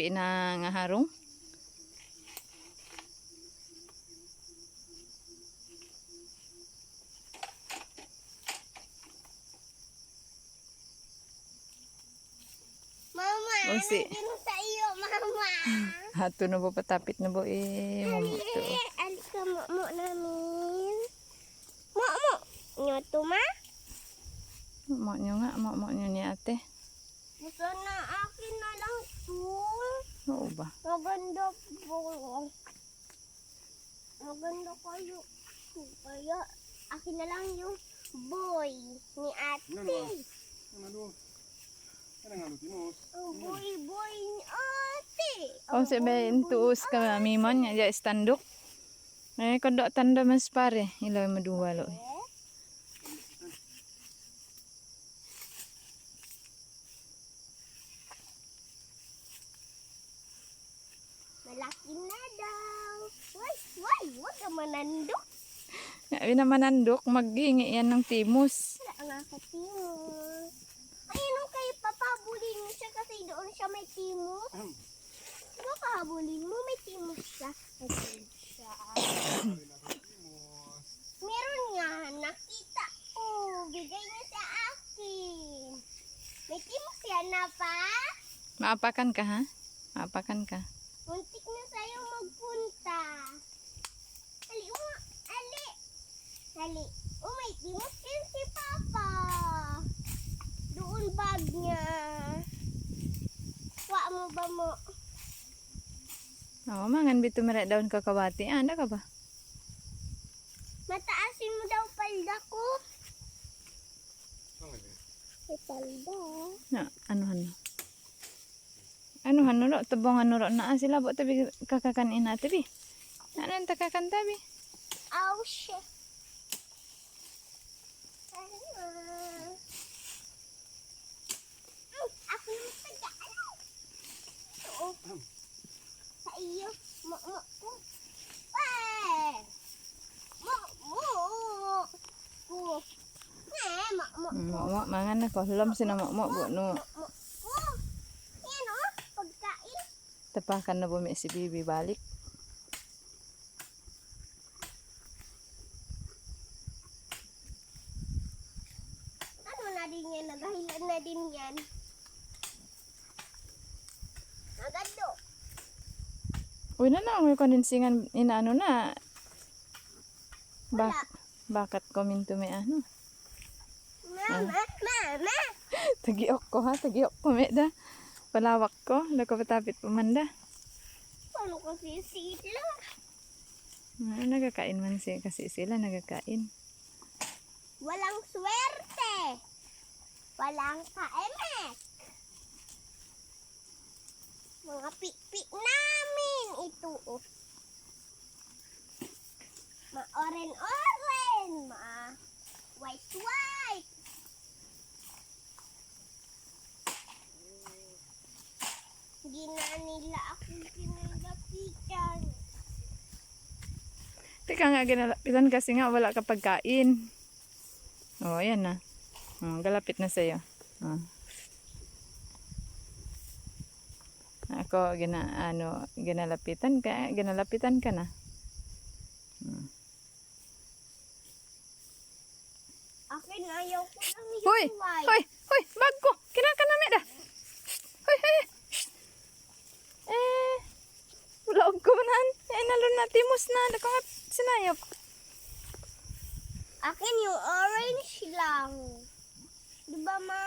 gapi na nga harong. Mama, Unsi. ano sa iyo, mama? Hato na po patapit na po mamuto. Alis ka mo namin. Mo. Nyo to, ma? Mo nyo nga, mo nyo ni ate. Gusto na akin na lang to. Oo ba? Maganda po. Maganda kayo. Kaya akin na lang yung boy ni ate. Oh, boy ni ate. Oh, sabihin tuos ka mimon nya standok. Kodok tanda mas pare, ilaw maduwa lo. Malaki na daw. Wag ka manandok. Ngayon naman nandok, maghingi yan ng timos. Wala nga ka timos. Ayun kayo papabulin mo siya kasi doon siya may timos. Baka habulin mo may timos siya. May timos siya. Meron nga, nakita ko. Bigay niya sa akin. May timos yan na pa. Maapakan ka ha? Maapakan ka. Muntik na sa'yo magpunta. Ali, ali. Ali. May timos yan si Papa. Doon bag niya. Wa mo ba mo? Oo, mangan bito merak daun kakawati. Anda ka ba? Mataasin mo daw palda ko. May palda. Na, ano? Ano ro? Tabong ano ro na sila bo tabi kakakanin na tabi. Ano ang takakan tabi? Oh, shit. Ako yung taga-ano. Oo. Sa iyo. Mo. Mo. Mo, mangan ako. Lam sina mo bo no. Yan o. Pagkain. Tapakan na bumi si Bibi balik. Ano na din yan? Naghahilan na din yan. Nagado. Uy na may kondensingan inaano na. Wala. Bakit komento may ano? Mama. Tagiok ko ha, tagiok ko me da. Palawak ko, lako patapit pumanda. Ano kasi sila? Nagakain man siya kasi sila nagakain. Walang swerte. Walang kaemek. Mga pik-pik namin ito. Oh. Ma-oren-oren. Ma-white-white. Hindi na nila ako ginagapitan. Teka nga, ginalapitan kasi nga wala ka pagkain. O, ayan na. Galapit na sa'yo. Ako, ginalapitan ka na. Akin, ayaw ko lang yung Hoy! white. Hoy! Bag ko! Kinaka na da! Hoy! Ulaog ko man. Nalun na timos na. Dako nga sinayop. Akin yung orange lang. Diba, ma?